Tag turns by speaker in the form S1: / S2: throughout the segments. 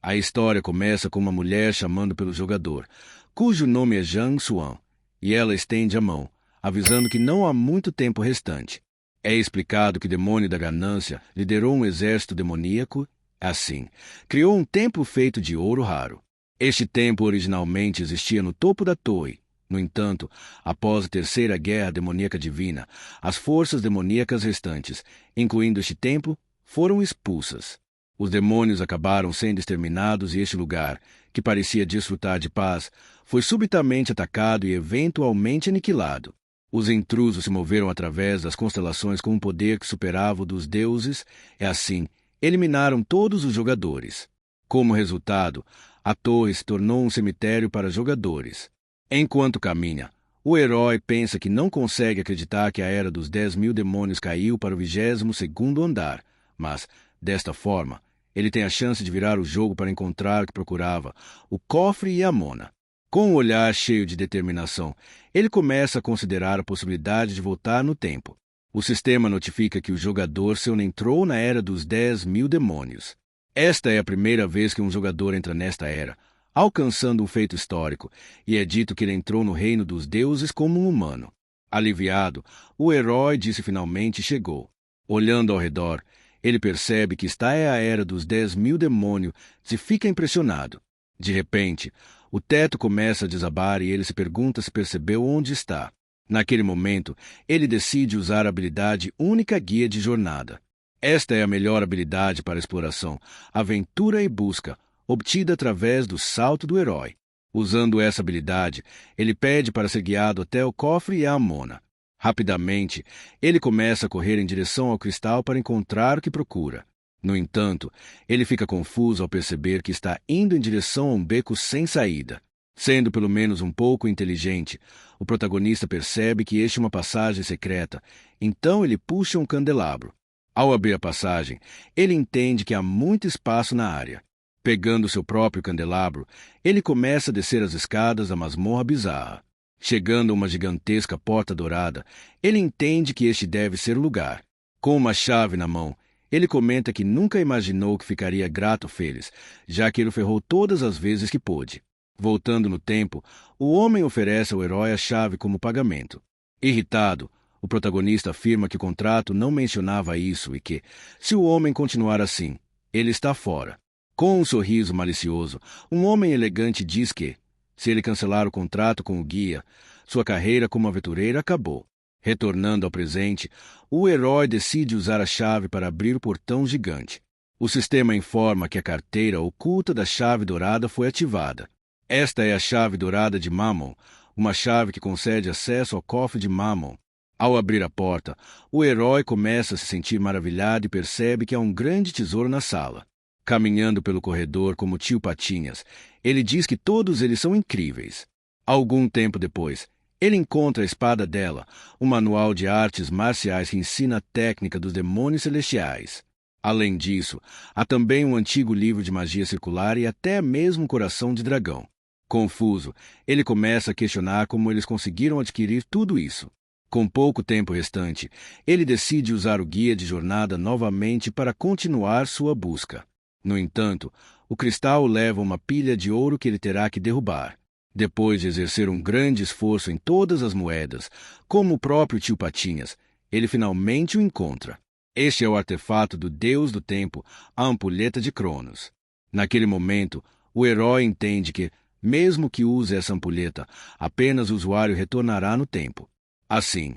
S1: A história começa com uma mulher chamando pelo jogador, cujo nome é Zhang Xuan, e ela estende a mão, avisando que não há muito tempo restante. É explicado que o demônio da ganância liderou um exército demoníaco. Assim, criou um templo feito de ouro raro. Este templo originalmente existia no topo da torre. No entanto, após a Terceira Guerra Demoníaca Divina, as forças demoníacas restantes, incluindo este templo, foram expulsas. Os demônios acabaram sendo exterminados e este lugar, que parecia desfrutar de paz, foi subitamente atacado e eventualmente aniquilado. Os intrusos se moveram através das constelações com um poder que superava o dos deuses, e assim, eliminaram todos os jogadores. Como resultado, a torre se tornou um cemitério para jogadores. Enquanto caminha, o herói pensa que não consegue acreditar que a Era dos 10.000 demônios caiu para o 22º andar, mas, desta forma, ele tem a chance de virar o jogo para encontrar o que procurava, o cofre e a Mona. Com um olhar cheio de determinação, ele começa a considerar a possibilidade de voltar no tempo. O sistema notifica que o jogador seu entrou na Era dos 10.000 demônios. Esta é a primeira vez que um jogador entra nesta era, alcançando um feito histórico, e é dito que ele entrou no reino dos deuses como um humano. Aliviado, o herói disse finalmente chegou. Olhando ao redor, ele percebe que esta é a Era dos 10.000 demônios e fica impressionado. De repente, o teto começa a desabar e ele se pergunta se percebeu onde está. Naquele momento, ele decide usar a habilidade Única Guia de Jornada. Esta é a melhor habilidade para exploração, aventura e busca, obtida através do salto do herói. Usando essa habilidade, ele pede para ser guiado até o cofre e a Mona. Rapidamente, ele começa a correr em direção ao cristal para encontrar o que procura. No entanto, ele fica confuso ao perceber que está indo em direção a um beco sem saída. Sendo pelo menos um pouco inteligente, o protagonista percebe que este é uma passagem secreta, então ele puxa um candelabro. Ao abrir a passagem, ele entende que há muito espaço na área. Pegando seu próprio candelabro, ele começa a descer as escadas da masmorra bizarra. Chegando a uma gigantesca porta dourada, ele entende que este deve ser o lugar. Com uma chave na mão, ele comenta que nunca imaginou que ficaria grato feliz, já que ele o ferrou todas as vezes que pôde. Voltando no tempo, o homem oferece ao herói a chave como pagamento. Irritado, o protagonista afirma que o contrato não mencionava isso e que, se o homem continuar assim, ele está fora. Com um sorriso malicioso, um homem elegante diz que, se ele cancelar o contrato com o guia, sua carreira como aventureiro acabou. Retornando ao presente, o herói decide usar a chave para abrir o portão gigante. O sistema informa que a carteira oculta da chave dourada foi ativada. Esta é a chave dourada de Mammon, uma chave que concede acesso ao cofre de Mammon. Ao abrir a porta, o herói começa a se sentir maravilhado e percebe que há um grande tesouro na sala. Caminhando pelo corredor como tio Patinhas, ele diz que todos eles são incríveis. Algum tempo depois, ele encontra a espada dela, um manual de artes marciais que ensina a técnica dos demônios celestiais. Além disso, há também um antigo livro de magia circular e até mesmo um coração de dragão. Confuso, ele começa a questionar como eles conseguiram adquirir tudo isso. Com pouco tempo restante, ele decide usar o guia de jornada novamente para continuar sua busca. No entanto, o cristal leva uma pilha de ouro que ele terá que derrubar. Depois de exercer um grande esforço em todas as moedas, como o próprio tio Patinhas, ele finalmente o encontra. Este é o artefato do deus do tempo, a ampulheta de Cronos. Naquele momento, o herói entende que, mesmo que use essa ampulheta, apenas o usuário retornará no tempo. Assim,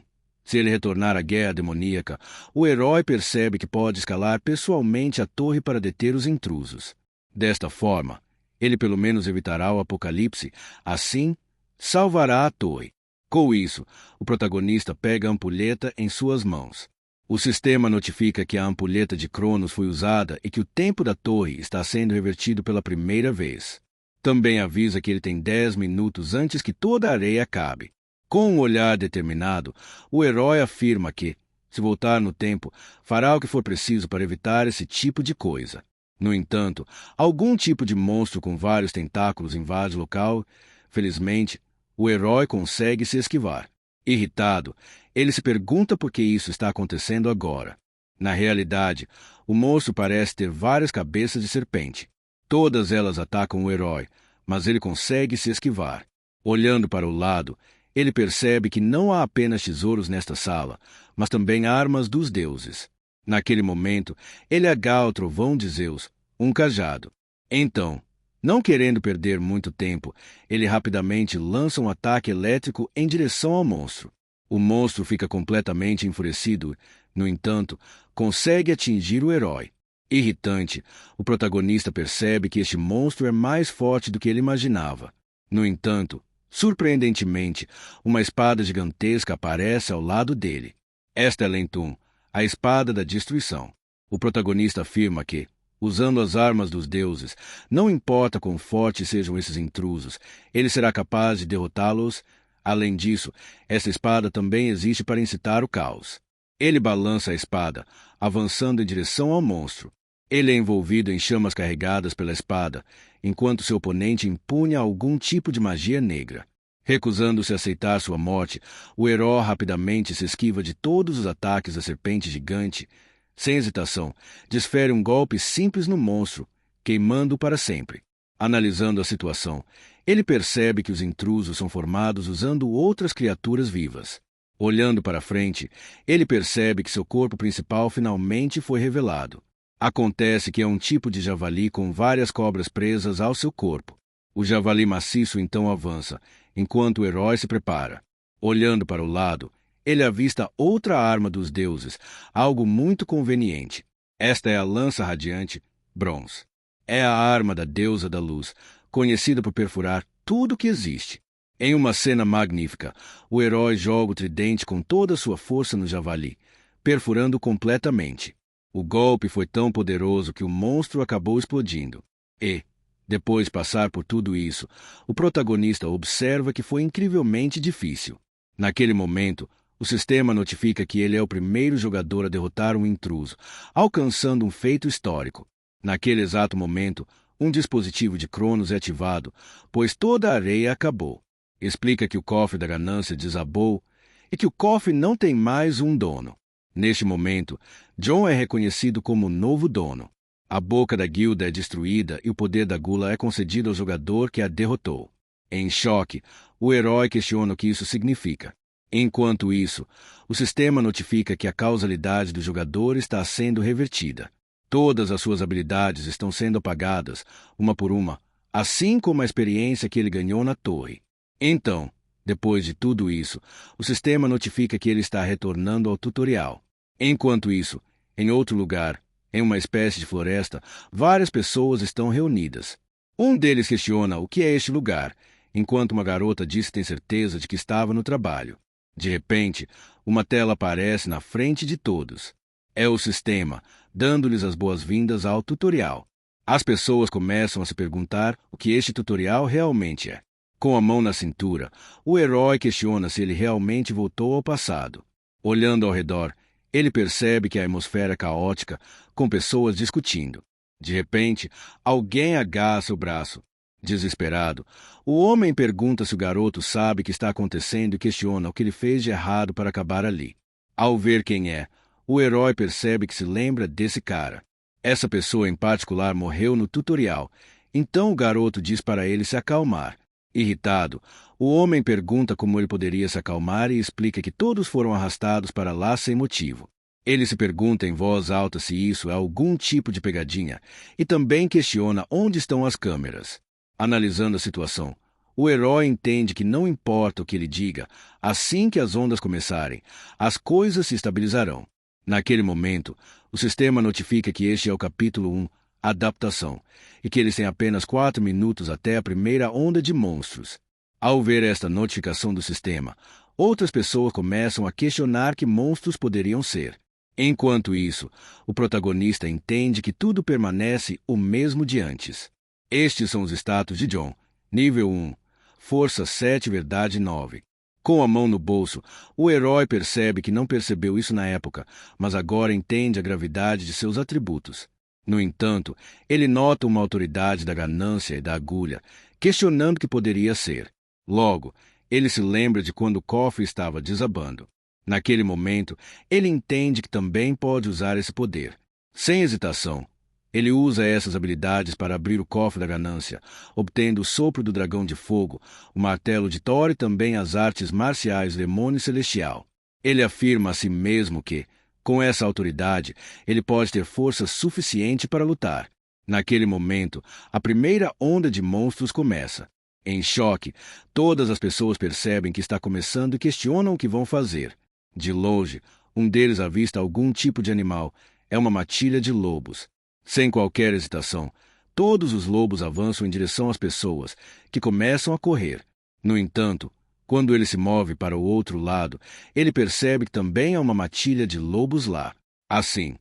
S1: se ele retornar à guerra demoníaca, o herói percebe que pode escalar pessoalmente a torre para deter os intrusos. Desta forma, ele pelo menos evitará o apocalipse, assim, salvará a torre. Com isso, o protagonista pega a ampulheta em suas mãos. O sistema notifica que a ampulheta de Cronos foi usada e que o tempo da torre está sendo revertido pela primeira vez. Também avisa que ele tem 10 minutos antes que toda a areia acabe. Com um olhar determinado, o herói afirma que, se voltar no tempo, fará o que for preciso para evitar esse tipo de coisa. No entanto, algum tipo de monstro com vários tentáculos invade o local. Felizmente, o herói consegue se esquivar. Irritado, ele se pergunta por que isso está acontecendo agora. Na realidade, o monstro parece ter várias cabeças de serpente. Todas elas atacam o herói, mas ele consegue se esquivar. Olhando para o lado, ele percebe que não há apenas tesouros nesta sala, mas também armas dos deuses. Naquele momento, ele agarra o trovão de Zeus, um cajado. Então, não querendo perder muito tempo, ele rapidamente lança um ataque elétrico em direção ao monstro. O monstro fica completamente enfurecido, no entanto, consegue atingir o herói. Irritante, o protagonista percebe que este monstro é mais forte do que ele imaginava. No entanto, surpreendentemente, uma espada gigantesca aparece ao lado dele. Esta é Lentum, a espada da destruição. O protagonista afirma que, usando as armas dos deuses, não importa quão fortes sejam esses intrusos, ele será capaz de derrotá-los. Além disso, essa espada também existe para incitar o caos. Ele balança a espada, avançando em direção ao monstro. Ele é envolvido em chamas carregadas pela espada, enquanto seu oponente impunha algum tipo de magia negra. Recusando-se a aceitar sua morte, o herói rapidamente se esquiva de todos os ataques da serpente gigante. Sem hesitação, desfere um golpe simples no monstro, queimando-o para sempre. Analisando a situação, ele percebe que os intrusos são formados usando outras criaturas vivas. Olhando para frente, ele percebe que seu corpo principal finalmente foi revelado. Acontece que é um tipo de javali com várias cobras presas ao seu corpo. O javali maciço então avança, enquanto o herói se prepara. Olhando para o lado, ele avista outra arma dos deuses, algo muito conveniente. Esta é a lança radiante, Bronze. É a arma da deusa da luz, conhecida por perfurar tudo o que existe. Em uma cena magnífica, o herói joga o tridente com toda a sua força no javali, perfurando completamente. O golpe foi tão poderoso que o monstro acabou explodindo. E, depois de passar por tudo isso, o protagonista observa que foi incrivelmente difícil. Naquele momento, o sistema notifica que ele é o primeiro jogador a derrotar um intruso, alcançando um feito histórico. Naquele exato momento, um dispositivo de Cronos é ativado, pois toda a areia acabou. Explica que o cofre da ganância desabou e que o cofre não tem mais um dono. Neste momento, John é reconhecido como o novo dono. A boca da guilda é destruída e o poder da gula é concedido ao jogador que a derrotou. Em choque, o herói questiona o que isso significa. Enquanto isso, o sistema notifica que a causalidade do jogador está sendo revertida. Todas as suas habilidades estão sendo apagadas, uma por uma, assim como a experiência que ele ganhou na torre. Então, depois de tudo isso, o sistema notifica que ele está retornando ao tutorial. Enquanto isso, em outro lugar, em uma espécie de floresta, várias pessoas estão reunidas. Um deles questiona o que é este lugar, enquanto uma garota diz que tem certeza de que estava no trabalho. De repente, uma tela aparece na frente de todos. É o sistema, dando-lhes as boas-vindas ao tutorial. As pessoas começam a se perguntar o que este tutorial realmente é. Com a mão na cintura, o herói questiona se ele realmente voltou ao passado. Olhando ao redor, ele percebe que a atmosfera é caótica, com pessoas discutindo. De repente, alguém agarra seu braço. Desesperado, o homem pergunta se o garoto sabe o que está acontecendo e questiona o que ele fez de errado para acabar ali. Ao ver quem é, o herói percebe que se lembra desse cara. Essa pessoa em particular morreu no tutorial, então o garoto diz para ele se acalmar. Irritado, o homem pergunta como ele poderia se acalmar e explica que todos foram arrastados para lá sem motivo. Ele se pergunta em voz alta se isso é algum tipo de pegadinha e também questiona onde estão as câmeras. Analisando a situação, o herói entende que não importa o que ele diga, assim que as ondas começarem, as coisas se estabilizarão. Naquele momento, o sistema notifica que este é o capítulo 1, Adaptação, e que eles têm apenas 4 minutos até a primeira onda de monstros. Ao ver esta notificação do sistema, outras pessoas começam a questionar que monstros poderiam ser. Enquanto isso, o protagonista entende que tudo permanece o mesmo de antes. Estes são os status de John. Nível 1. Força 7, verdade 9. Com a mão no bolso, o herói percebe que não percebeu isso na época, mas agora entende a gravidade de seus atributos. No entanto, ele nota uma autoridade da ganância e da agulha, questionando o que poderia ser. Logo, ele se lembra de quando o cofre estava desabando. Naquele momento, ele entende que também pode usar esse poder. Sem hesitação, Ele usa essas habilidades para abrir o cofre da ganância, obtendo o sopro do dragão de fogo, o martelo de Thor e também as artes marciais do demônio celestial. Ele afirma a si mesmo que, com essa autoridade, ele pode ter força suficiente para lutar. Naquele momento, a primeira onda de monstros começa. Em choque, todas as pessoas percebem que está começando e questionam o que vão fazer. De longe, um deles avista algum tipo de animal. É uma matilha de lobos. Sem qualquer hesitação, todos os lobos avançam em direção às pessoas, que começam a correr. No entanto, quando ele se move para o outro lado, ele percebe que também há uma matilha de lobos lá. Assim,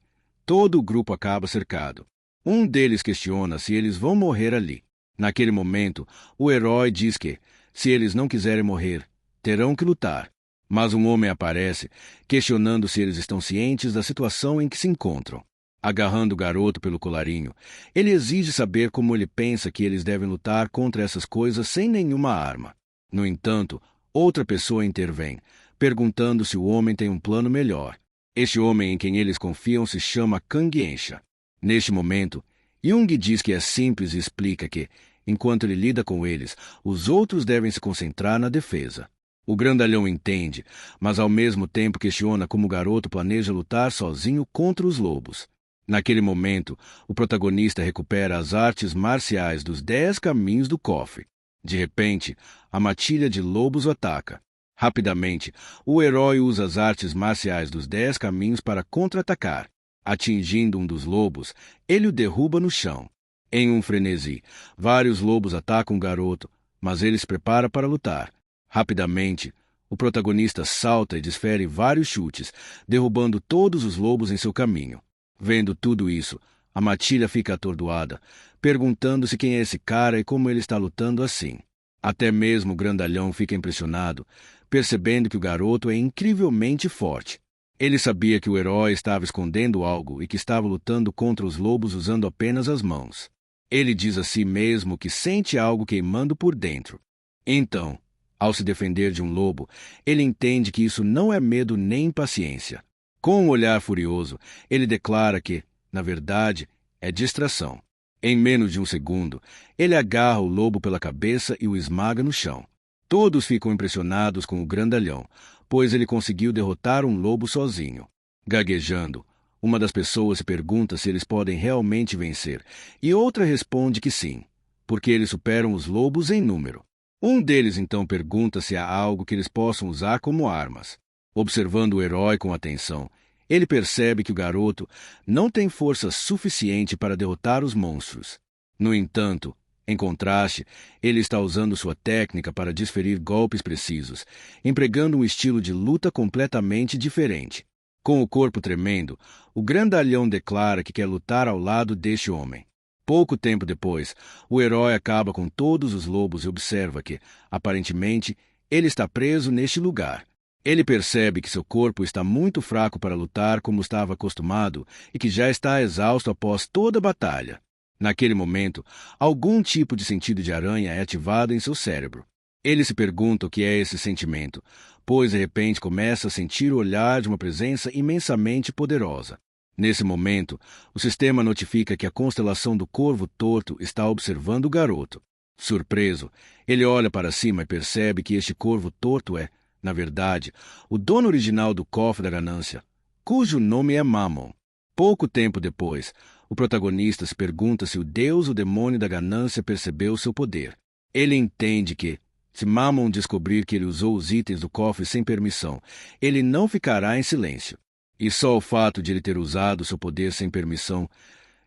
S1: todo o grupo acaba cercado. Um deles questiona se eles vão morrer ali. Naquele momento, o herói diz que, se eles não quiserem morrer, terão que lutar. Mas um homem aparece, questionando se eles estão cientes da situação em que se encontram. Agarrando o garoto pelo colarinho, ele exige saber como ele pensa que eles devem lutar contra essas coisas sem nenhuma arma. No entanto, outra pessoa intervém, perguntando se o homem tem um plano melhor. Este homem em quem eles confiam se chama Kang Ensha. Neste momento, Jung diz que é simples e explica que, enquanto ele lida com eles, os outros devem se concentrar na defesa. O grandalhão entende, mas ao mesmo tempo questiona como o garoto planeja lutar sozinho contra os lobos. Naquele momento, o protagonista recupera as artes marciais dos 10 caminhos do cofre. De repente, a matilha de lobos o ataca. Rapidamente, o herói usa as artes marciais dos 10 caminhos para contra-atacar. Atingindo um dos lobos, ele o derruba no chão. Em um frenesi, vários lobos atacam o garoto, mas ele se prepara para lutar. Rapidamente, o protagonista salta e desfere vários chutes, derrubando todos os lobos em seu caminho. Vendo tudo isso, a matilha fica atordoada, perguntando-se quem é esse cara e como ele está lutando assim. Até mesmo o grandalhão fica impressionado, percebendo que o garoto é incrivelmente forte. Ele sabia que o herói estava escondendo algo e que estava lutando contra os lobos usando apenas as mãos. Ele diz a si mesmo que sente algo queimando por dentro. Então, ao se defender de um lobo, ele entende que isso não é medo nem impaciência. Com um olhar furioso, ele declara que, na verdade, é distração. Em menos de um segundo, ele agarra o lobo pela cabeça e o esmaga no chão. Todos ficam impressionados com o grandalhão, pois ele conseguiu derrotar um lobo sozinho. Gaguejando, uma das pessoas se pergunta se eles podem realmente vencer, e outra responde que sim, porque eles superam os lobos em número. Um deles então pergunta se há algo que eles possam usar como armas. Observando o herói com atenção, ele percebe que o garoto não tem força suficiente para derrotar os monstros. No entanto, em contraste, ele está usando sua técnica para desferir golpes precisos, empregando um estilo de luta completamente diferente. Com o corpo tremendo, o grandalhão declara que quer lutar ao lado deste homem. Pouco tempo depois, o herói acaba com todos os lobos e observa que, aparentemente, ele está preso neste lugar. Ele percebe que seu corpo está muito fraco para lutar como estava acostumado e que já está exausto após toda a batalha. Naquele momento, algum tipo de sentido de aranha é ativado em seu cérebro. Ele se pergunta o que é esse sentimento, pois de repente começa a sentir o olhar de uma presença imensamente poderosa. Nesse momento, o sistema notifica que a constelação do Corvo Torto está observando o garoto. Surpreso, ele olha para cima e percebe que este Corvo Torto é, na verdade, o dono original do cofre da ganância, cujo nome é Mammon. Pouco tempo depois, o protagonista se pergunta se o deus ou demônio da ganância percebeu seu poder. Ele entende que, se Mammon descobrir que ele usou os itens do cofre sem permissão, ele não ficará em silêncio. E só o fato de ele ter usado seu poder sem permissão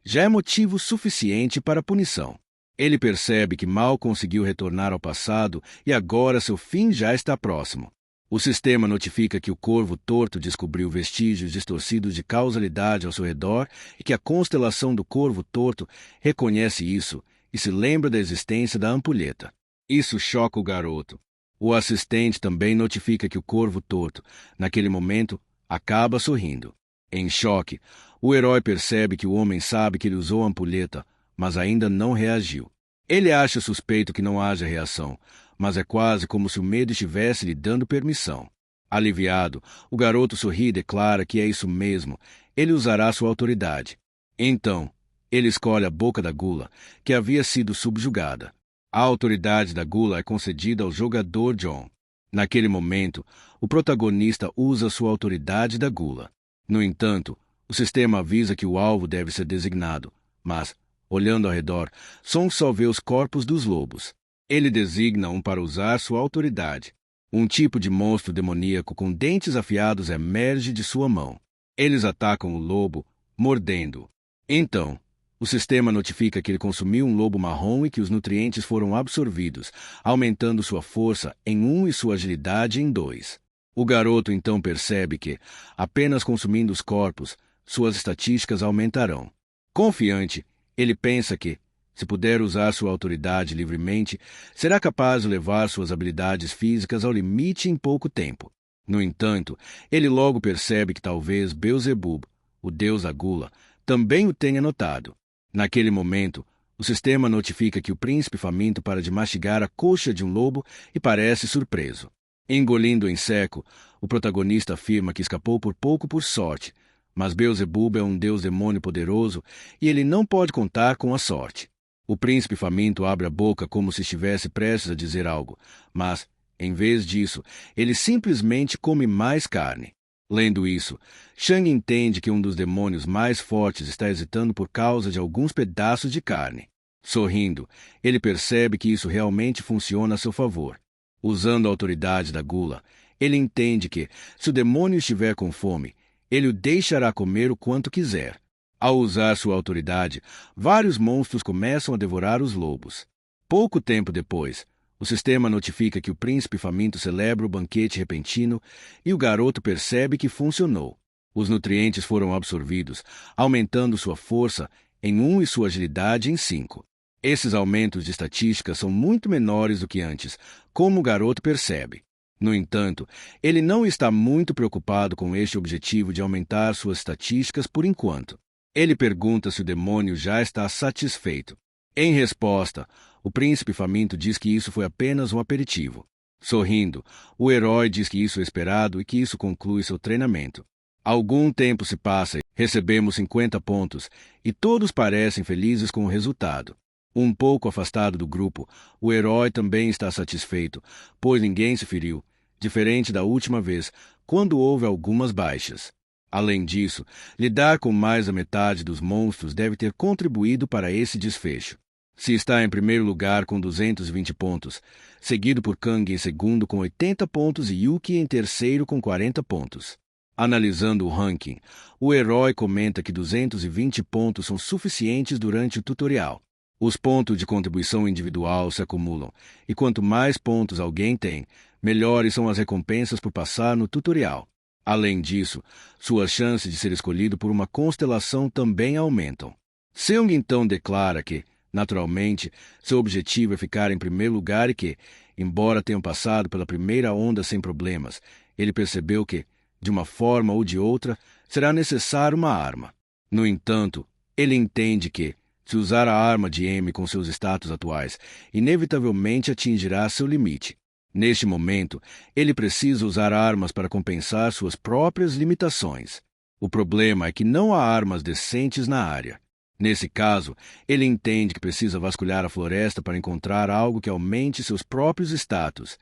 S1: já é motivo suficiente para a punição. Ele percebe que mal conseguiu retornar ao passado e agora seu fim já está próximo. O sistema notifica que o Corvo Torto descobriu vestígios distorcidos de causalidade ao seu redor e que a constelação do Corvo Torto reconhece isso e se lembra da existência da ampulheta. Isso choca o garoto. O assistente também notifica que o Corvo Torto, naquele momento, acaba sorrindo. Em choque, o herói percebe que o homem sabe que ele usou a ampulheta, mas ainda não reagiu. Ele acha suspeito que não haja reação, mas é quase como se o medo estivesse lhe dando permissão. Aliviado, o garoto sorri e declara que é isso mesmo, ele usará sua autoridade. Então, Ele escolhe a boca da gula, que havia sido subjugada. A autoridade da gula é concedida ao jogador John. Naquele momento, o protagonista usa sua autoridade da gula. No entanto, o sistema avisa que o alvo deve ser designado, mas, olhando ao redor, Song só vê os corpos dos lobos. Ele designa um para usar sua autoridade. Um tipo de monstro demoníaco com dentes afiados emerge de sua mão. Eles atacam o lobo, mordendo-o. Então, o sistema notifica que ele consumiu um lobo marrom e que os nutrientes foram absorvidos, aumentando sua força em 1 e sua agilidade em 2. O garoto então percebe que, apenas consumindo os corpos, suas estatísticas aumentarão. Confiante, ele pensa que, se puder usar sua autoridade livremente, será capaz de levar suas habilidades físicas ao limite em pouco tempo. No entanto, ele logo percebe que talvez Beelzebub, o deus da gula, também o tenha notado. Naquele momento, o sistema notifica que o príncipe faminto para de mastigar a coxa de um lobo e parece surpreso. Engolindo em seco, o protagonista afirma que escapou por pouco por sorte, mas Beelzebub é um deus demônio poderoso e ele não pode contar com a sorte. O príncipe faminto abre a boca como se estivesse prestes a dizer algo, mas, em vez disso, ele simplesmente come mais carne. Lendo isso, Shang entende que um dos demônios mais fortes está hesitando por causa de alguns pedaços de carne. Sorrindo, ele percebe que isso realmente funciona a seu favor. Usando a autoridade da gula, ele entende que, se o demônio estiver com fome, ele o deixará comer o quanto quiser. Ao usar sua autoridade, vários monstros começam a devorar os lobos. Pouco tempo depois, o sistema notifica que o príncipe faminto celebra o banquete repentino e o garoto percebe que funcionou. Os nutrientes foram absorvidos, aumentando sua força em 1 e sua agilidade em 5. Esses aumentos de estatística são muito menores do que antes, como o garoto percebe. No entanto, ele não está muito preocupado com este objetivo de aumentar suas estatísticas por enquanto. Ele pergunta se o demônio já está satisfeito. Em resposta, o príncipe faminto diz que isso foi apenas um aperitivo. Sorrindo, o herói diz que isso é esperado e que isso conclui seu treinamento. Algum tempo se passa e recebemos 50 pontos, e todos parecem felizes com o resultado. Um pouco afastado do grupo, o herói também está satisfeito, pois ninguém se feriu, diferente da última vez, quando houve algumas baixas. Além disso, lidar com mais da metade dos monstros deve ter contribuído para esse desfecho. Se está em primeiro lugar com 220 pontos, seguido por Kang em segundo com 80 pontos e Yuki em terceiro com 40 pontos. Analisando o ranking, o herói comenta que 220 pontos são suficientes durante o tutorial. Os pontos de contribuição individual se acumulam, e quanto mais pontos alguém tem, melhores são as recompensas por passar no tutorial. Além disso, suas chances de ser escolhido por uma constelação também aumentam. Seung então declara que, naturalmente, seu objetivo é ficar em primeiro lugar e que, embora tenham passado pela primeira onda sem problemas, ele percebeu que, de uma forma ou de outra, será necessário uma arma. No entanto, ele entende que, se usar a arma de M com seus status atuais, inevitavelmente atingirá seu limite. Neste momento, ele precisa usar armas para compensar suas próprias limitações. O problema é que não há armas decentes na área. Nesse caso, ele entende que precisa vasculhar a floresta para encontrar algo que aumente seus próprios status.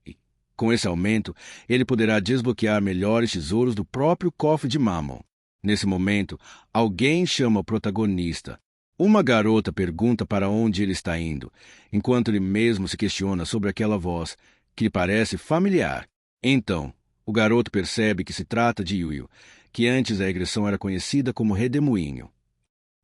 S1: E, com esse aumento, ele poderá desbloquear melhores tesouros do próprio cofre de Mammon. Nesse momento, alguém chama o protagonista. Uma garota pergunta para onde ele está indo, enquanto ele mesmo se questiona sobre aquela voz, que lhe parece familiar. Então, o garoto percebe que se trata de Yuyu, que antes da regressão era conhecida como Redemoinho.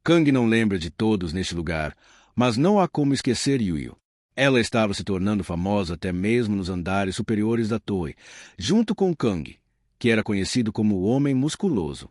S1: Kang não lembra de todos neste lugar, mas não há como esquecer Yuyu. Ela estava se tornando famosa até mesmo nos andares superiores da torre, junto com Kang, que era conhecido como o Homem Musculoso.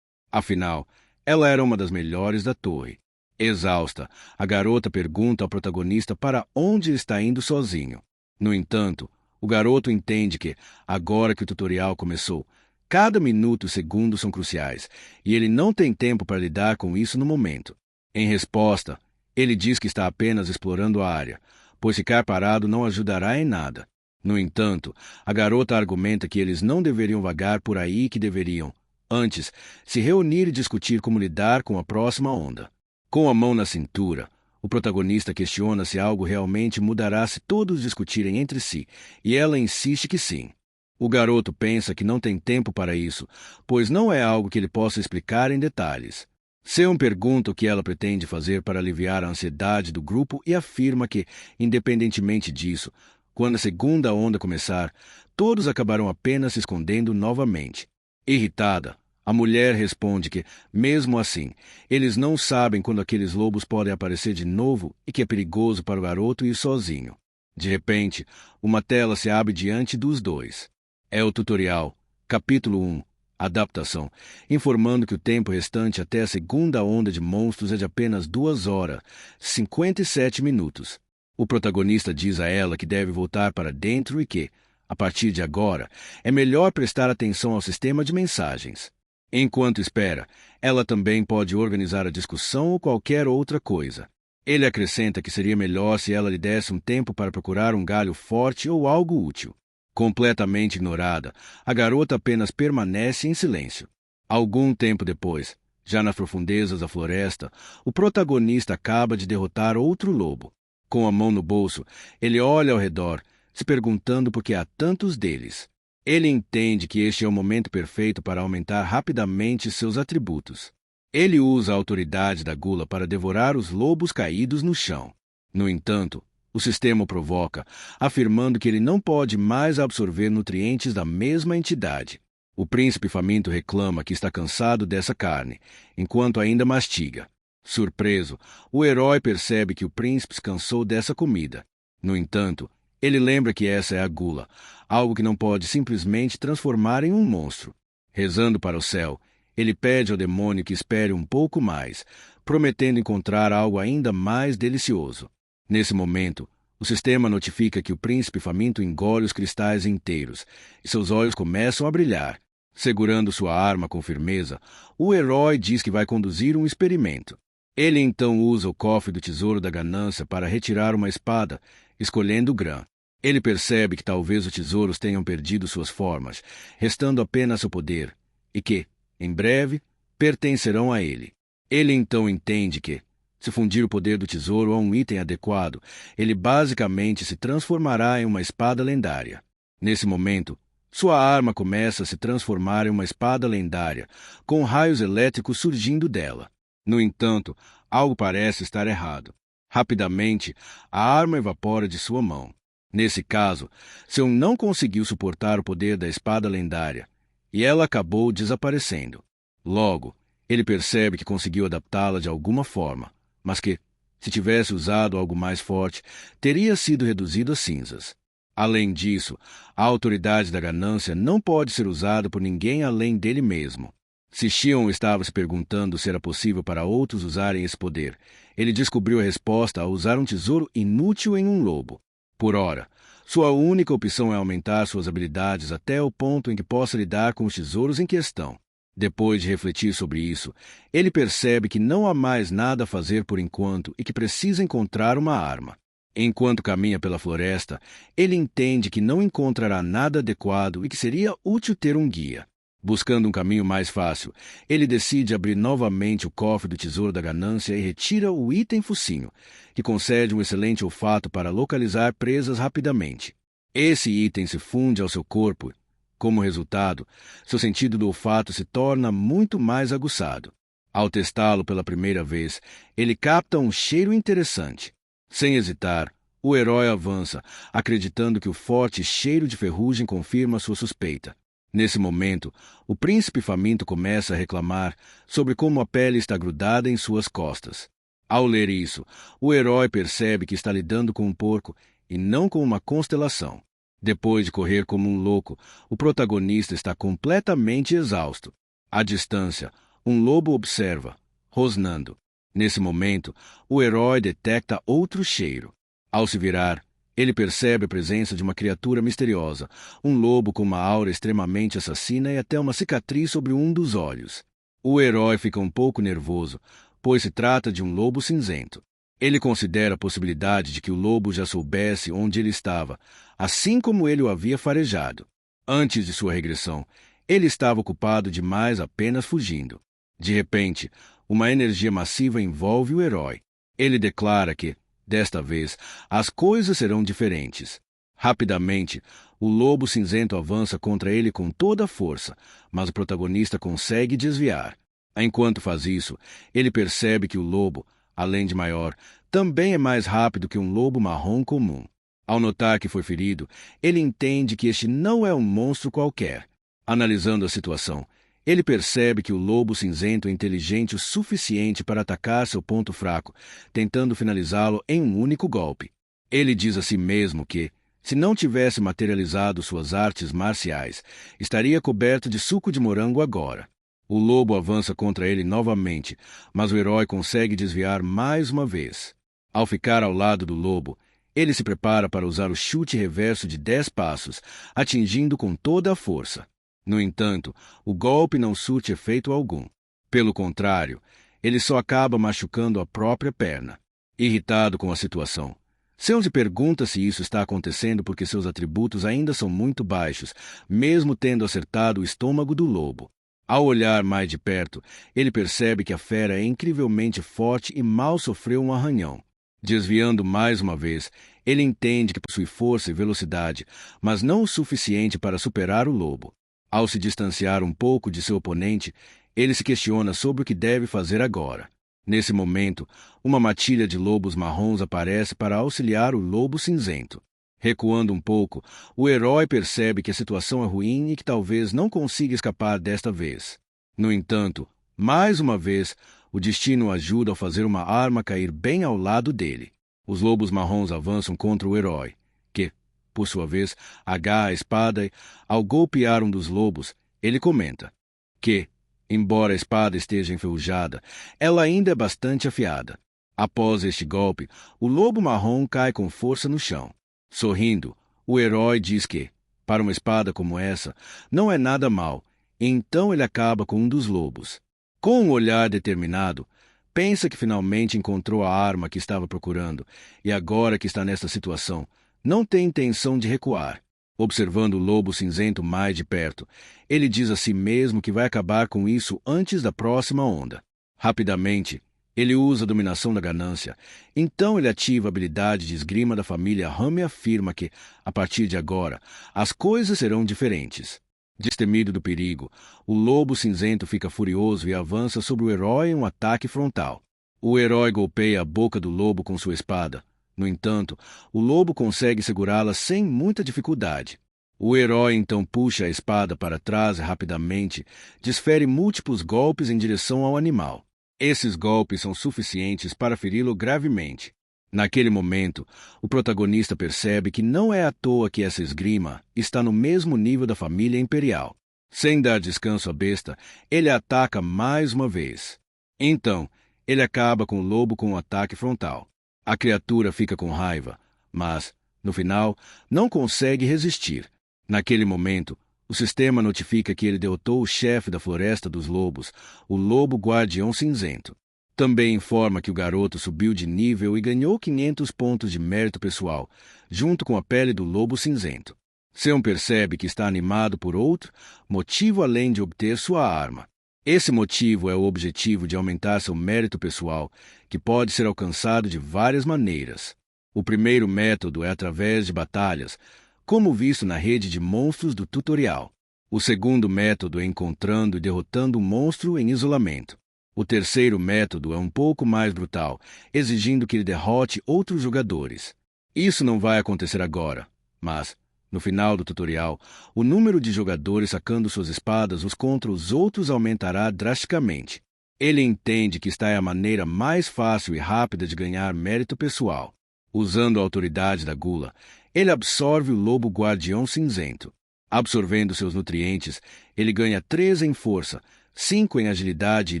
S1: Afinal, ela era uma das melhores da torre. Exausta, a garota pergunta ao protagonista para onde está indo sozinho. No entanto, o garoto entende que, agora que o tutorial começou, cada minuto e segundo são cruciais, e ele não tem tempo para lidar com isso no momento. Em resposta, ele diz que está apenas explorando a área, pois ficar parado não ajudará em nada. No entanto, a garota argumenta que eles não deveriam vagar por aí e que deveriam, antes, se reunir e discutir como lidar com a próxima onda. Com a mão na cintura, o protagonista questiona se algo realmente mudará se todos discutirem entre si, e ela insiste que sim. O garoto pensa que não tem tempo para isso, pois não é algo que ele possa explicar em detalhes. Sean pergunta o que ela pretende fazer para aliviar a ansiedade do grupo e afirma que, independentemente disso, quando a segunda onda começar, todos acabarão apenas se escondendo novamente. Irritada, a mulher responde que, mesmo assim, eles não sabem quando aqueles lobos podem aparecer de novo e que é perigoso para o garoto ir sozinho. De repente, uma tela se abre diante dos dois. É o tutorial, capítulo 1, adaptação, informando que o tempo restante até a segunda onda de monstros é de apenas 2 horas, 57 minutos. O protagonista diz a ela que deve voltar para dentro e que, a partir de agora, é melhor prestar atenção ao sistema de mensagens. Enquanto espera, ela também pode organizar a discussão ou qualquer outra coisa. Ele acrescenta que seria melhor se ela lhe desse um tempo para procurar um galho forte ou algo útil. Completamente ignorada, a garota apenas permanece em silêncio. Algum tempo depois, já nas profundezas da floresta, o protagonista acaba de derrotar outro lobo. Com a mão no bolso, ele olha ao redor, se perguntando por que há tantos deles. Ele entende que este é o momento perfeito para aumentar rapidamente seus atributos. Ele usa a autoridade da gula para devorar os lobos caídos no chão. No entanto, o sistema o provoca, afirmando que ele não pode mais absorver nutrientes da mesma entidade. O príncipe faminto reclama que está cansado dessa carne, enquanto ainda mastiga. Surpreso, o herói percebe que o príncipe se cansou dessa comida. No entanto, ele lembra que essa é a gula, algo que não pode simplesmente transformar em um monstro. Rezando para o céu, ele pede ao demônio que espere um pouco mais, prometendo encontrar algo ainda mais delicioso. Nesse momento, o sistema notifica que o príncipe faminto engole os cristais inteiros, e seus olhos começam a brilhar. Segurando sua arma com firmeza, o herói diz que vai conduzir um experimento. Ele então usa o cofre do tesouro da ganância para retirar uma espada, escolhendo Grã. Ele percebe que talvez os tesouros tenham perdido suas formas, restando apenas seu poder, e que, em breve, pertencerão a ele. Ele então entende que, se fundir o poder do tesouro a um item adequado, ele basicamente se transformará em uma espada lendária. Nesse momento, sua arma começa a se transformar em uma espada lendária, com raios elétricos surgindo dela. No entanto, algo parece estar errado. Rapidamente, a arma evapora de sua mão. Nesse caso, Sean não conseguiu suportar o poder da espada lendária, e ela acabou desaparecendo. Logo, ele percebe que conseguiu adaptá-la de alguma forma, mas que, se tivesse usado algo mais forte, teria sido reduzido a cinzas. Além disso, a autoridade da ganância não pode ser usada por ninguém além dele mesmo. Se Xion estava se perguntando se era possível para outros usarem esse poder, ele descobriu a resposta ao usar um tesouro inútil em um lobo. Por ora, sua única opção é aumentar suas habilidades até o ponto em que possa lidar com os tesouros em questão. Depois de refletir sobre isso, ele percebe que não há mais nada a fazer por enquanto e que precisa encontrar uma arma. Enquanto caminha pela floresta, ele entende que não encontrará nada adequado e que seria útil ter um guia. Buscando um caminho mais fácil, ele decide abrir novamente o cofre do tesouro da ganância e retira o item focinho, que concede um excelente olfato para localizar presas rapidamente. Esse item se funde ao seu corpo. Como resultado, seu sentido do olfato se torna muito mais aguçado. Ao testá-lo pela primeira vez, ele capta um cheiro interessante. Sem hesitar, o herói avança, acreditando que o forte cheiro de ferrugem confirma sua suspeita. Nesse momento, o príncipe faminto começa a reclamar sobre como a pele está grudada em suas costas. Ao ler isso, o herói percebe que está lidando com um porco e não com uma constelação. Depois de correr como um louco, o protagonista está completamente exausto. À distância, um lobo observa, rosnando. Nesse momento, o herói detecta outro cheiro. Ao se virar, ele percebe a presença de uma criatura misteriosa, um lobo com uma aura extremamente assassina e até uma cicatriz sobre um dos olhos. O herói fica um pouco nervoso, pois se trata de um lobo cinzento. Ele considera a possibilidade de que o lobo já soubesse onde ele estava, assim como ele o havia farejado. Antes de sua regressão, ele estava ocupado demais apenas fugindo. De repente, Uma energia massiva envolve o herói. Ele declara que, desta vez, as coisas serão diferentes. Rapidamente, o lobo cinzento avança contra ele com toda a força, mas o protagonista consegue desviar. Enquanto faz isso, ele percebe que o lobo, além de maior, também é mais rápido que um lobo marrom comum. Ao notar que foi ferido, ele entende que este não é um monstro qualquer. Analisando a situação, ele percebe que o lobo cinzento é inteligente o suficiente para atacar seu ponto fraco, tentando finalizá-lo em um único golpe. Ele diz a si mesmo que, se não tivesse materializado suas artes marciais, estaria coberto de suco de morango agora. O lobo avança contra ele novamente, mas o herói consegue desviar mais uma vez. Ao ficar ao lado do lobo, ele se prepara para usar o chute reverso de 10 passos, atingindo com toda a força. No entanto, o golpe não surte efeito algum. Pelo contrário, ele só acaba machucando a própria perna. Irritado com a situação, Sean se pergunta se isso está acontecendo porque seus atributos ainda são muito baixos, mesmo tendo acertado o estômago do lobo. Ao olhar mais de perto, ele percebe que a fera é incrivelmente forte e mal sofreu um arranhão. Desviando mais uma vez, ele entende que possui força e velocidade, mas não o suficiente para superar o lobo. Ao se distanciar um pouco de seu oponente, ele se questiona sobre o que deve fazer agora. Nesse momento, uma matilha de lobos marrons aparece para auxiliar o lobo cinzento. Recuando um pouco, o herói percebe que a situação é ruim e que talvez não consiga escapar desta vez. No entanto, mais uma vez, o destino o ajuda a fazer uma arma cair bem ao lado dele. Os lobos marrons avançam contra o herói, que, por sua vez, agarra a espada e, ao golpear um dos lobos, ele comenta que, embora a espada esteja enferrujada, ela ainda é bastante afiada. Após este golpe, o lobo marrom cai com força no chão. Sorrindo, o herói diz que, para uma espada como essa, não é nada mal, e então ele acaba com um dos lobos. Com um olhar determinado, pensa que finalmente encontrou a arma que estava procurando, e agora que está nesta situação, não tem intenção de recuar. Observando o lobo cinzento mais de perto, ele diz a si mesmo que vai acabar com isso antes da próxima onda. Rapidamente, ele usa a dominação da ganância. Então ele ativa a habilidade de esgrima da família Ram e afirma que, a partir de agora, as coisas serão diferentes. Destemido do perigo, o lobo cinzento fica furioso e avança sobre o herói em um ataque frontal. O herói golpeia a boca do lobo com sua espada. No entanto, o lobo consegue segurá-la sem muita dificuldade. O herói então puxa a espada para trás e rapidamente desfere múltiplos golpes em direção ao animal. Esses golpes são suficientes para feri-lo gravemente. Naquele momento, o protagonista percebe que não é à toa que essa esgrima está no mesmo nível da família imperial. Sem dar descanso à besta, ele a ataca mais uma vez. Então, ele acaba com o lobo com um ataque frontal. A criatura fica com raiva, mas, no final, não consegue resistir. Naquele momento, o sistema notifica que ele derrotou o chefe da Floresta dos Lobos, o Lobo Guardião Cinzento. Também informa que o garoto subiu de nível e ganhou 500 pontos de mérito pessoal, junto com a pele do Lobo Cinzento. Sean percebe que está animado por outro motivo além de obter sua arma. Esse motivo é o objetivo de aumentar seu mérito pessoal, que pode ser alcançado de várias maneiras. O primeiro método é através de batalhas, como visto na rede de monstros do tutorial. O segundo método é encontrando e derrotando um monstro em isolamento. O terceiro método é um pouco mais brutal, exigindo que ele derrote outros jogadores. Isso não vai acontecer agora, mas, no final do tutorial, o número de jogadores sacando suas espadas uns contra os outros aumentará drasticamente. Ele entende que esta é a maneira mais fácil e rápida de ganhar mérito pessoal. Usando a autoridade da gula, ele absorve o Lobo Guardião Cinzento. Absorvendo seus nutrientes, ele ganha 3 em força, 5 em agilidade e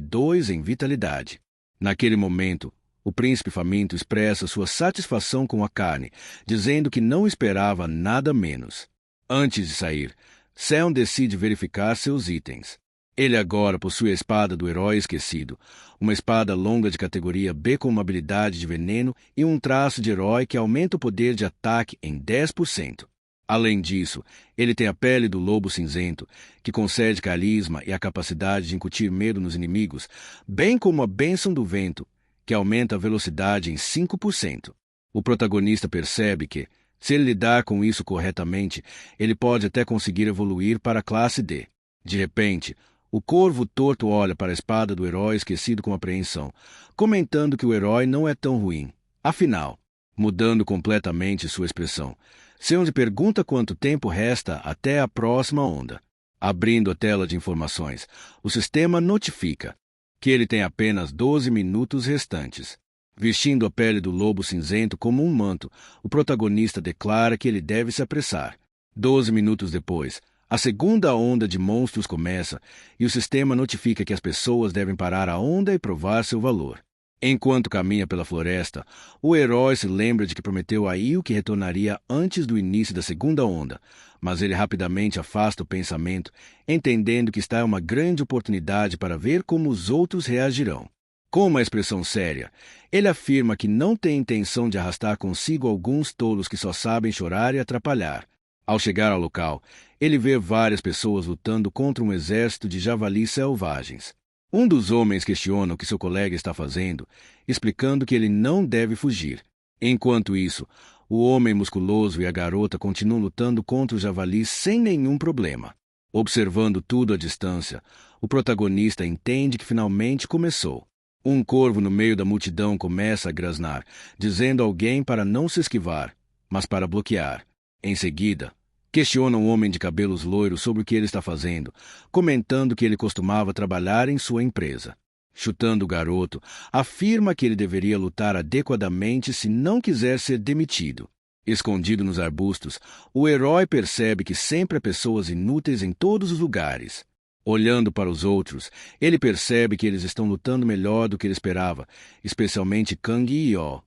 S1: 2 em vitalidade. Naquele momento, o príncipe faminto expressa sua satisfação com a carne, dizendo que não esperava nada menos. Antes de sair, Sean decide verificar seus itens. Ele agora possui a espada do herói esquecido, uma espada longa de categoria B com uma habilidade de veneno e um traço de herói que aumenta o poder de ataque em 10%. Além disso, ele tem a pele do lobo cinzento, que concede carisma e a capacidade de incutir medo nos inimigos, bem como a bênção do vento, que aumenta a velocidade em 5%. O protagonista percebe que, se ele lidar com isso corretamente, ele pode até conseguir evoluir para a classe D. De repente, o corvo torto olha para a espada do herói esquecido com apreensão, comentando que o herói não é tão ruim. Afinal, mudando completamente sua expressão, Seonde pergunta quanto tempo resta até a próxima onda. Abrindo a tela de informações, o sistema notifica que ele tem apenas 12 minutos restantes. Vestindo a pele do lobo cinzento como um manto, o protagonista declara que ele deve se apressar. 12 minutos depois, a segunda onda de monstros começa e o sistema notifica que as pessoas devem parar a onda e provar seu valor. Enquanto caminha pela floresta, o herói se lembra de que prometeu a Io que retornaria antes do início da segunda onda, mas ele rapidamente afasta o pensamento, entendendo que está em uma grande oportunidade para ver como os outros reagirão. Com uma expressão séria, ele afirma que não tem intenção de arrastar consigo alguns tolos que só sabem chorar e atrapalhar. Ao chegar ao local, ele vê várias pessoas lutando contra um exército de javalis selvagens. Um dos homens questiona o que seu colega está fazendo, explicando que ele não deve fugir. Enquanto isso, o homem musculoso e a garota continuam lutando contra os javalis sem nenhum problema. Observando tudo à distância, o protagonista entende que finalmente começou. Um corvo no meio da multidão começa a grasnar, dizendo a alguém para não se esquivar, mas para bloquear. Em seguida, questiona um homem de cabelos loiros sobre o que ele está fazendo, comentando que ele costumava trabalhar em sua empresa. Chutando o garoto, afirma que ele deveria lutar adequadamente se não quiser ser demitido. Escondido nos arbustos, o herói percebe que sempre há pessoas inúteis em todos os lugares. Olhando para os outros, ele percebe que eles estão lutando melhor do que ele esperava, especialmente Kang e Yo.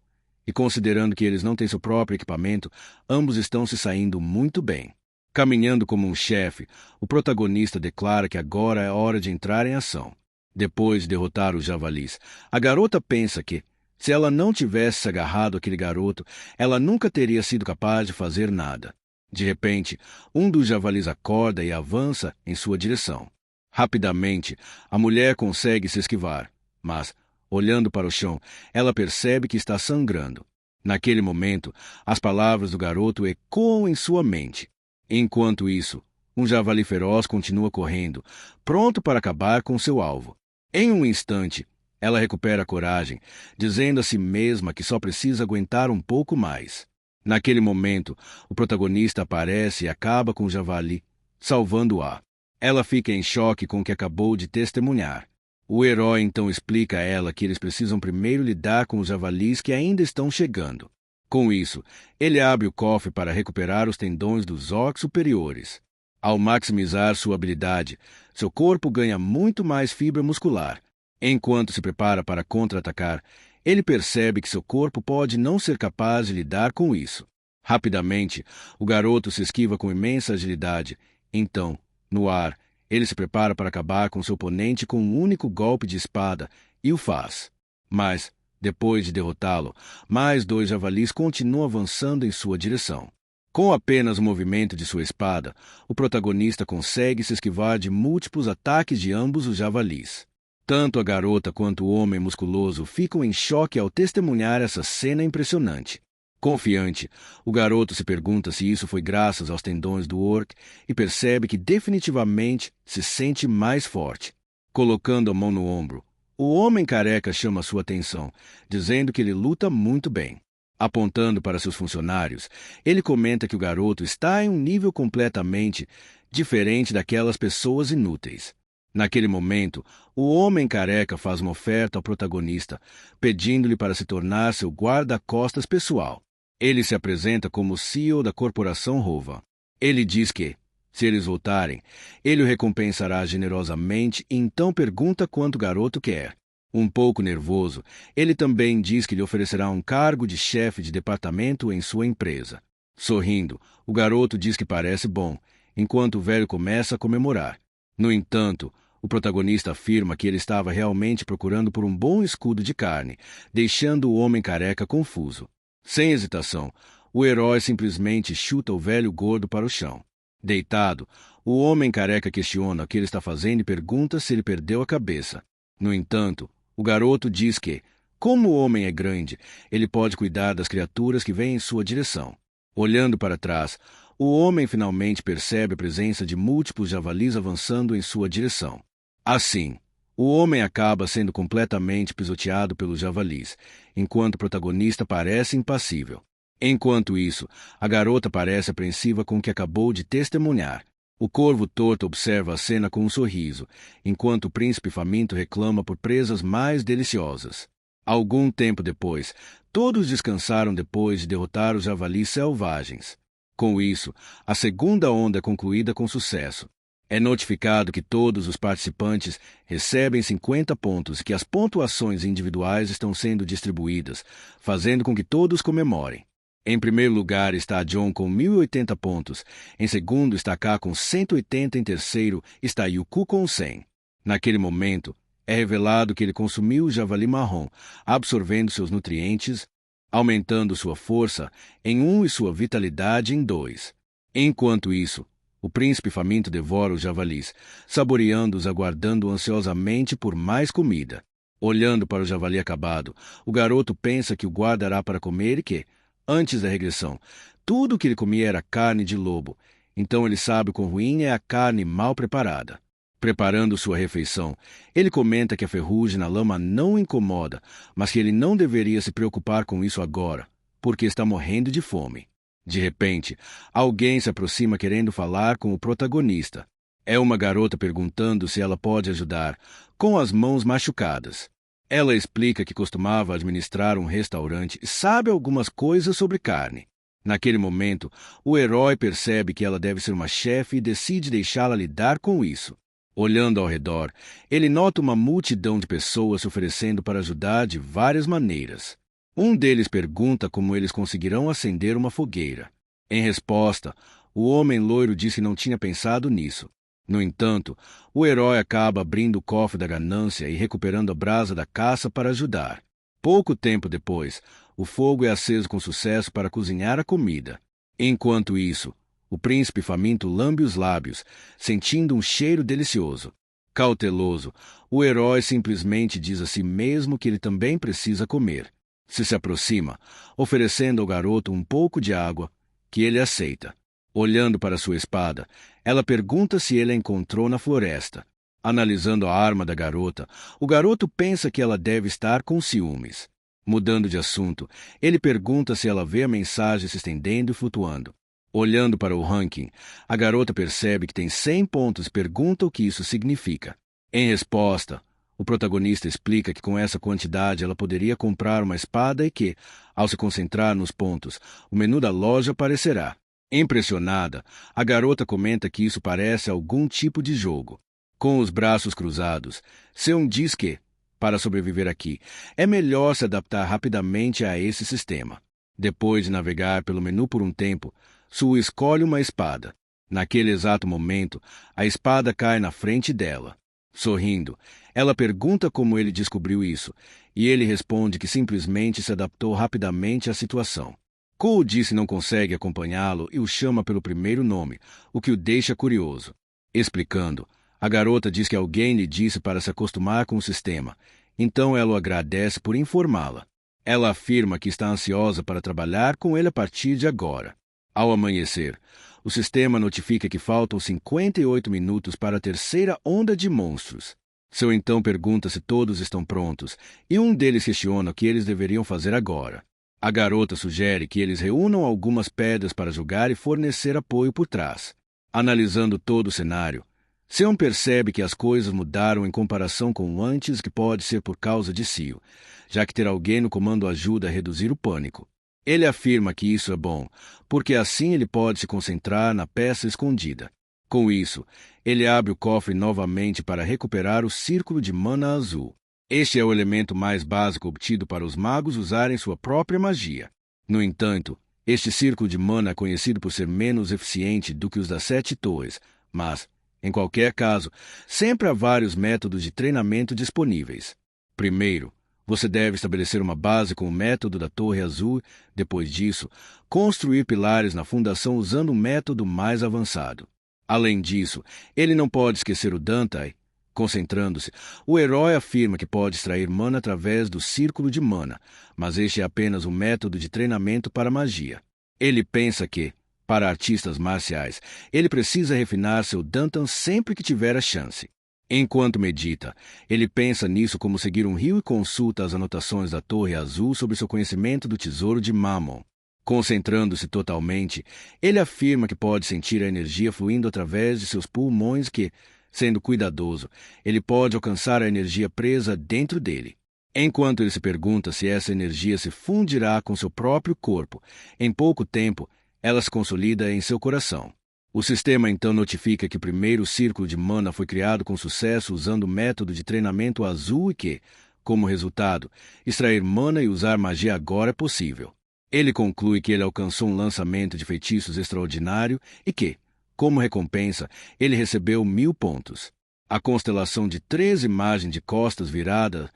S1: E considerando que eles não têm seu próprio equipamento, ambos estão se saindo muito bem. Caminhando como um chefe, o protagonista declara que agora é hora de entrar em ação. Depois de derrotar os javalis, a garota pensa que, se ela não tivesse se agarrado àquele garoto, ela nunca teria sido capaz de fazer nada. De repente, um dos javalis acorda e avança em sua direção. Rapidamente, a mulher consegue se esquivar, mas, olhando para o chão, ela percebe que está sangrando. Naquele momento, as palavras do garoto ecoam em sua mente. Enquanto isso, um javali feroz continua correndo, pronto para acabar com seu alvo. Em um instante, ela recupera a coragem, dizendo a si mesma que só precisa aguentar um pouco mais. Naquele momento, o protagonista aparece e acaba com o javali, salvando-a. Ela fica em choque com o que acabou de testemunhar. O herói então explica a ela que eles precisam primeiro lidar com os javalis que ainda estão chegando. Com isso, ele abre o cofre para recuperar os tendões dos ossos superiores. Ao maximizar sua habilidade, seu corpo ganha muito mais fibra muscular. Enquanto se prepara para contra-atacar, ele percebe que seu corpo pode não ser capaz de lidar com isso. Rapidamente, o garoto se esquiva com imensa agilidade. Então, no ar, ele se prepara para acabar com seu oponente com um único golpe de espada, e o faz. Mas, depois de derrotá-lo, mais 2 javalis continuam avançando em sua direção. Com apenas o movimento de sua espada, o protagonista consegue se esquivar de múltiplos ataques de ambos os javalis. Tanto a garota quanto o homem musculoso ficam em choque ao testemunhar essa cena impressionante. Confiante, o garoto se pergunta se isso foi graças aos tendões do orc e percebe que definitivamente se sente mais forte. Colocando a mão no ombro, o homem careca chama sua atenção, dizendo que ele luta muito bem. Apontando para seus funcionários, ele comenta que o garoto está em um nível completamente diferente daquelas pessoas inúteis. Naquele momento, o homem careca faz uma oferta ao protagonista, pedindo-lhe para se tornar seu guarda-costas pessoal. Ele se apresenta como CEO da corporação Rova. Ele diz que, se eles voltarem, ele o recompensará generosamente e então pergunta quanto o garoto quer. Um pouco nervoso, ele também diz que lhe oferecerá um cargo de chefe de departamento em sua empresa. Sorrindo, o garoto diz que parece bom, enquanto o velho começa a comemorar. No entanto, o protagonista afirma que ele estava realmente procurando por um bom escudo de carne, deixando o homem careca confuso. Sem hesitação, O herói simplesmente chuta o velho gordo para o chão. Deitado, o homem careca questiona o que ele está fazendo e pergunta se ele perdeu a cabeça. No entanto, o garoto diz que, como o homem é grande, ele pode cuidar das criaturas que vêm em sua direção. Olhando para trás, o homem finalmente percebe a presença de múltiplos javalis avançando em sua direção. Assim, o homem acaba sendo completamente pisoteado pelos javalis, enquanto o protagonista parece impassível. Enquanto isso, a garota parece apreensiva com o que acabou de testemunhar. O corvo torto observa a cena com um sorriso, enquanto o príncipe faminto reclama por presas mais deliciosas. Algum tempo depois, todos descansaram depois de derrotar os javalis selvagens. Com isso, a segunda onda é concluída com sucesso. É notificado que todos os participantes recebem 50 pontos e que as pontuações individuais estão sendo distribuídas, fazendo com que todos comemorem. Em primeiro lugar está John com 1.080 pontos, em segundo está K com 180, em terceiro está Yuku com 100. Naquele momento, é revelado que ele consumiu o javali marrom, absorvendo seus nutrientes, aumentando sua força em 1 e sua vitalidade em 2. Enquanto isso, o príncipe faminto devora os javalis, saboreando-os, aguardando ansiosamente por mais comida. Olhando para o javali acabado, o garoto pensa que o guardará para comer e que, antes da regressão, tudo o que ele comia era carne de lobo, então ele sabe quão ruim é a carne mal preparada. Preparando sua refeição, ele comenta que a ferrugem na lama não o incomoda, mas que ele não deveria se preocupar com isso agora, porque está morrendo de fome. De repente, alguém se aproxima querendo falar com o protagonista. É uma garota perguntando se ela pode ajudar, com as mãos machucadas. Ela explica que costumava administrar um restaurante e sabe algumas coisas sobre carne. Naquele momento, o herói percebe que ela deve ser uma chefe e decide deixá-la lidar com isso. Olhando ao redor, ele nota uma multidão de pessoas se oferecendo para ajudar de várias maneiras. Um deles pergunta como eles conseguirão acender uma fogueira. Em resposta, o homem loiro diz que não tinha pensado nisso. No entanto, o herói acaba abrindo o cofre da ganância e recuperando a brasa da caça para ajudar. Pouco tempo depois, o fogo é aceso com sucesso para cozinhar a comida. Enquanto isso, o príncipe faminto lambe os lábios, sentindo um cheiro delicioso. Cauteloso, o herói simplesmente diz a si mesmo que ele também precisa comer. Se aproxima, oferecendo ao garoto um pouco de água, que ele aceita. Olhando para sua espada, ela pergunta se ele a encontrou na floresta. Analisando a arma da garota, o garoto pensa que ela deve estar com ciúmes. Mudando de assunto, ele pergunta se ela vê a mensagem se estendendo e flutuando. Olhando para o ranking, a garota percebe que tem 100 pontos e pergunta o que isso significa. Em resposta, o protagonista explica que com essa quantidade ela poderia comprar uma espada e que, ao se concentrar nos pontos, o menu da loja aparecerá. Impressionada, a garota comenta que isso parece algum tipo de jogo. Com os braços cruzados, Seun diz que, para sobreviver aqui, é melhor se adaptar rapidamente a esse sistema. Depois de navegar pelo menu por um tempo, Su escolhe uma espada. Naquele exato momento, a espada cai na frente dela. Sorrindo, ela pergunta como ele descobriu isso, e ele responde que simplesmente se adaptou rapidamente à situação. Cole diz que não consegue acompanhá-lo e o chama pelo primeiro nome, o que o deixa curioso. Explicando, a garota diz que alguém lhe disse para se acostumar com o sistema, então ela o agradece por informá-la. Ela afirma que está ansiosa para trabalhar com ele a partir de agora. Ao amanhecer, o sistema notifica que faltam 58 minutos para a terceira onda de monstros. Seu então pergunta se todos estão prontos, e um deles questiona o que eles deveriam fazer agora. A garota sugere que eles reúnam algumas pedras para jogar e fornecer apoio por trás. Analisando todo o cenário, Seun percebe que as coisas mudaram em comparação com antes, que pode ser por causa de Seo, já que ter alguém no comando ajuda a reduzir o pânico. Ele afirma que isso é bom, porque assim ele pode se concentrar na peça escondida. Com isso, ele abre o cofre novamente para recuperar o círculo de mana azul. Este é o elemento mais básico obtido para os magos usarem sua própria magia. No entanto, este círculo de mana é conhecido por ser menos eficiente do que os das 7 torres, mas, em qualquer caso, sempre há vários métodos de treinamento disponíveis. Primeiro, Você deve estabelecer uma base com o método da Torre Azul, depois disso, construir pilares na fundação usando um método mais avançado. Além disso, ele não pode esquecer o Dantai. Concentrando-se, o herói afirma que pode extrair mana através do círculo de mana, mas este é apenas um método de treinamento para magia. Ele pensa que, para artistas marciais, ele precisa refinar seu Dantan sempre que tiver a chance. Enquanto medita, ele pensa nisso como seguir um rio e consulta as anotações da Torre Azul sobre seu conhecimento do tesouro de Mammon. Concentrando-se totalmente, ele afirma que pode sentir a energia fluindo através de seus pulmões que, sendo cuidadoso, ele pode alcançar a energia presa dentro dele. Enquanto ele se pergunta se essa energia se fundirá com seu próprio corpo, em pouco tempo, ela se consolida em seu coração. O sistema então notifica que o primeiro círculo de mana foi criado com sucesso usando o método de treinamento azul e que, como resultado, extrair mana e usar magia agora é possível. Ele conclui que ele alcançou um lançamento de feitiços extraordinário e que, como recompensa, ele recebeu 1000 pontos. A constelação de 3 imagens de costas viradas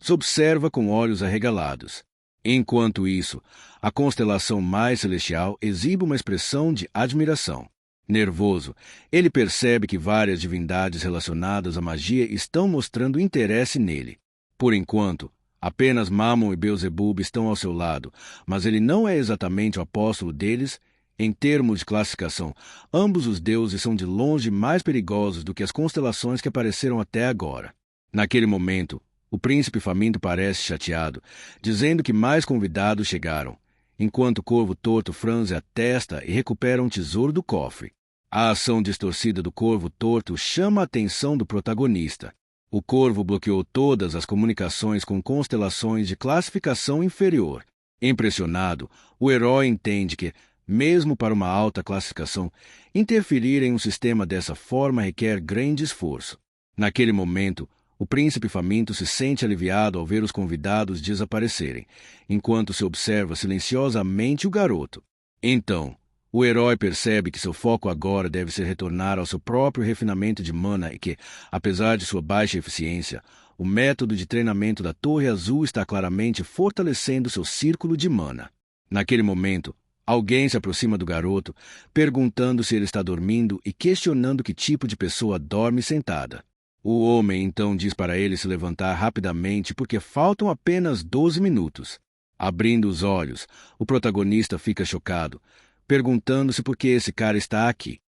S1: se observa com olhos arregalados. Enquanto isso, a constelação mais celestial exibe uma expressão de admiração. Nervoso, ele percebe que várias divindades relacionadas à magia estão mostrando interesse nele. Por enquanto, apenas Mammon e Beelzebub estão ao seu lado, mas ele não é exatamente o apóstolo deles. Em termos de classificação, ambos os deuses são de longe mais perigosos do que as constelações que apareceram até agora. Naquele momento, o príncipe faminto parece chateado, dizendo que mais convidados chegaram, enquanto o corvo torto franze a testa e recupera um tesouro do cofre. A ação distorcida do corvo torto chama a atenção do protagonista. O corvo bloqueou todas as comunicações com constelações de classificação inferior. Impressionado, o herói entende que, mesmo para uma alta classificação, interferir em um sistema dessa forma requer grande esforço. Naquele momento, o príncipe faminto se sente aliviado ao ver os convidados desaparecerem, enquanto se observa silenciosamente o garoto. Então, o herói percebe que seu foco agora deve ser retornar ao seu próprio refinamento de mana e que, apesar de sua baixa eficiência, o método de treinamento da Torre Azul está claramente fortalecendo seu círculo de mana. Naquele momento, alguém se aproxima do garoto, perguntando se ele está dormindo e questionando que tipo de pessoa dorme sentada. O homem então diz para ele se levantar rapidamente porque faltam apenas 12 minutos. Abrindo os olhos, o protagonista fica chocado, perguntando-se por que esse cara está aqui.